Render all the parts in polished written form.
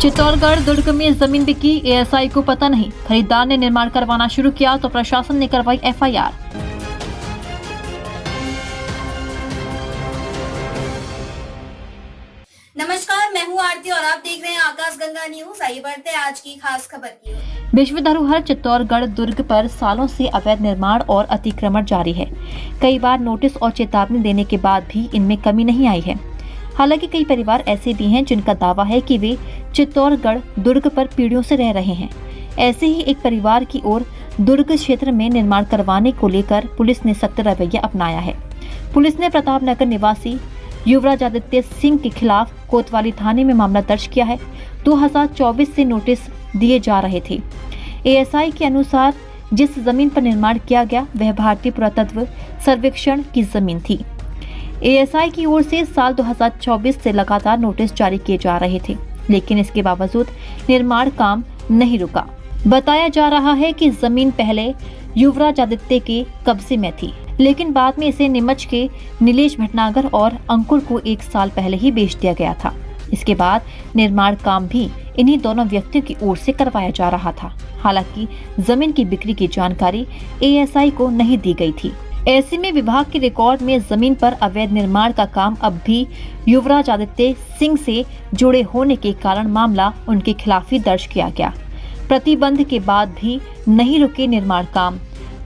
चित्तौड़गढ़ दुर्ग में जमीन बिकी, एएसआई को पता नहीं। खरीदार ने निर्माण करवाना शुरू किया तो प्रशासन ने करवाई एफआईआर। नमस्कार, मैं हूं आरती और आप देख रहे हैं आकाशगंगा न्यूज। आइए बढ़ते हैं आज की खास खबर की ओर। विश्व धरोहर चित्तौड़गढ़ दुर्ग पर सालों से अवैध निर्माण और अतिक्रमण जारी है। कई बार नोटिस और चेतावनी देने के बाद भी इनमें कमी नहीं आई है। हालांकि कई परिवार ऐसे भी हैं जिनका दावा है कि वे चित्तौड़गढ़ दुर्ग पर पीढ़ियों से रह रहे हैं। ऐसे ही एक परिवार की ओर दुर्ग क्षेत्र में निर्माण करवाने को लेकर पुलिस ने सख्त रवैया अपनाया है। पुलिस ने प्रताप नगर निवासी युवराज आदित्य सिंह के खिलाफ कोतवाली थाने में मामला दर्ज किया है। 2024 से नोटिस दिए जा रहे थे। एएसआई के अनुसार जिस जमीन पर निर्माण किया गया वह भारतीय पुरातत्व सर्वेक्षण की जमीन थी। एएसआई की ओर से साल 2024 से लगातार नोटिस जारी किए जा रहे थे, लेकिन इसके बावजूद निर्माण काम नहीं रुका। बताया जा रहा है कि जमीन पहले युवराज आदित्य के कब्जे में थी, लेकिन बाद में इसे नीमच के नीलेश भटनागर और अंकुर को 1 साल पहले ही बेच दिया गया था। इसके बाद निर्माण काम भी इन्हीं दोनों व्यक्तियों की ओर से करवाया जा रहा था। हालांकि जमीन की बिक्री की जानकारी एएसआई को नहीं दी गई थी। ऐसे में विभाग के रिकॉर्ड में जमीन पर अवैध निर्माण का काम अब भी युवराज आदित्य सिंह से जुड़े होने के कारण मामला उनके खिलाफ ही दर्ज किया गया। प्रतिबंध के बाद भी नहीं रुके निर्माण काम।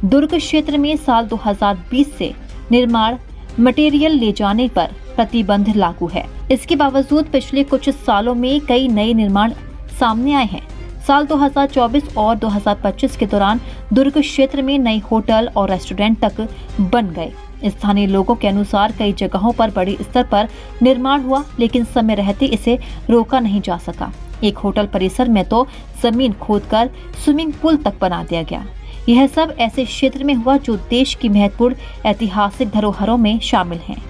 दुर्ग क्षेत्र में साल 2020 से निर्माण मटेरियल ले जाने पर प्रतिबंध लागू है। इसके बावजूद पिछले कुछ सालों में कई नए निर्माण सामने आए हैं। साल 2024 और 2025 के दौरान दुर्ग क्षेत्र में नए होटल और रेस्टोरेंट तक बन गए। स्थानीय लोगों के अनुसार कई जगहों पर बड़े स्तर पर निर्माण हुआ, लेकिन समय रहते इसे रोका नहीं जा सका। एक होटल परिसर में तो जमीन खोदकर स्विमिंग पूल तक बना दिया गया। यह सब ऐसे क्षेत्र में हुआ जो देश की महत्वपूर्ण ऐतिहासिक धरोहरों में शामिल हैं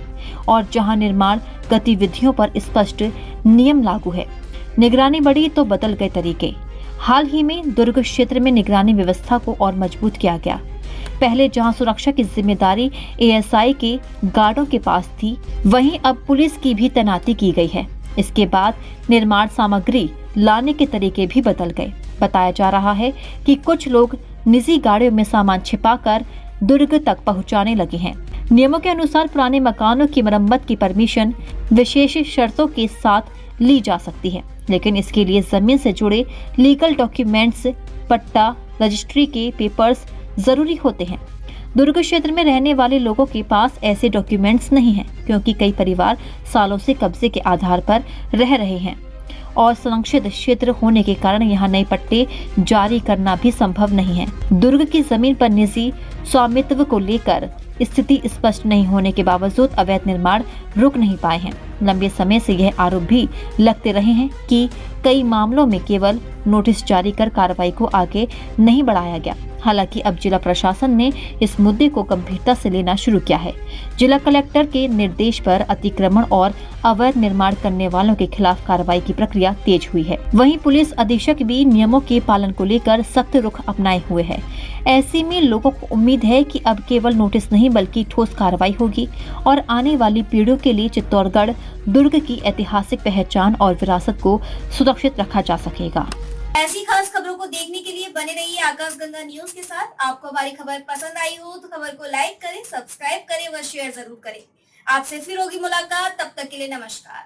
और जहां निर्माण गतिविधियों पर स्पष्ट नियम लागू है। निगरानी बढ़ी तो बदल गए तरीके। हाल ही में दुर्ग क्षेत्र में निगरानी व्यवस्था को और मजबूत किया गया। पहले जहां सुरक्षा की जिम्मेदारी एएसआई के गार्डों के पास थी, वहीं अब पुलिस की भी तैनाती की गई है। इसके बाद निर्माण सामग्री लाने के तरीके भी बदल गए। बताया जा रहा है कि कुछ लोग निजी गाड़ियों में सामान छिपाकर दुर्ग तक पहुंचाने लगे हैं। नियमों के अनुसार पुराने मकानों की मरम्मत की परमिशन विशेष शर्तों के साथ ली जा सकती है, लेकिन इसके लिए जमीन से जुड़े लीगल डॉक्यूमेंट्स, पट्टा, रजिस्ट्री के पेपर्स जरूरी होते हैं। दुर्ग क्षेत्र में रहने वाले लोगों के पास ऐसे डॉक्यूमेंट्स नहीं हैं, क्योंकि कई परिवार सालों से कब्जे के आधार पर रह रहे हैं और संरक्षित क्षेत्र होने के कारण यहाँ नए पट्टे जारी करना भी संभव नहीं है। दुर्ग की जमीन पर निजी स्वामित्व को लेकर स्थिति स्पष्ट नहीं होने के बावजूद अवैध निर्माण रुक नहीं पाए हैं। लंबे समय से यह आरोप भी लगते रहे हैं कि कई मामलों में केवल नोटिस जारी कर कार्रवाई को आगे नहीं बढ़ाया गया। हालांकि अब जिला प्रशासन ने इस मुद्दे को गंभीरता से लेना शुरू किया है। जिला कलेक्टर के निर्देश पर अतिक्रमण और अवैध निर्माण करने वालों के खिलाफ कार्रवाई की प्रक्रिया तेज हुई है। वहीं पुलिस अधीक्षक भी नियमों के पालन को लेकर सख्त रुख अपनाए हुए है। ऐसे में लोगों को उम्मीद है कि अब केवल नोटिस नहीं बल्कि ठोस कार्रवाई होगी और आने वाली पीढ़ियों के लिए चित्तौड़गढ़ दुर्ग की ऐतिहासिक पहचान और विरासत को सुरक्षित रखा जा सकेगा। ऐसी खास खबरों को देखने के लिए बने रहिए आकाशगंगा न्यूज के साथ। आपको हमारी खबर पसंद आई हो तो खबर को लाइक करें, सब्सक्राइब करें व शेयर जरूर करें। आपसे फिर होगी मुलाकात, तब तक के लिए नमस्कार।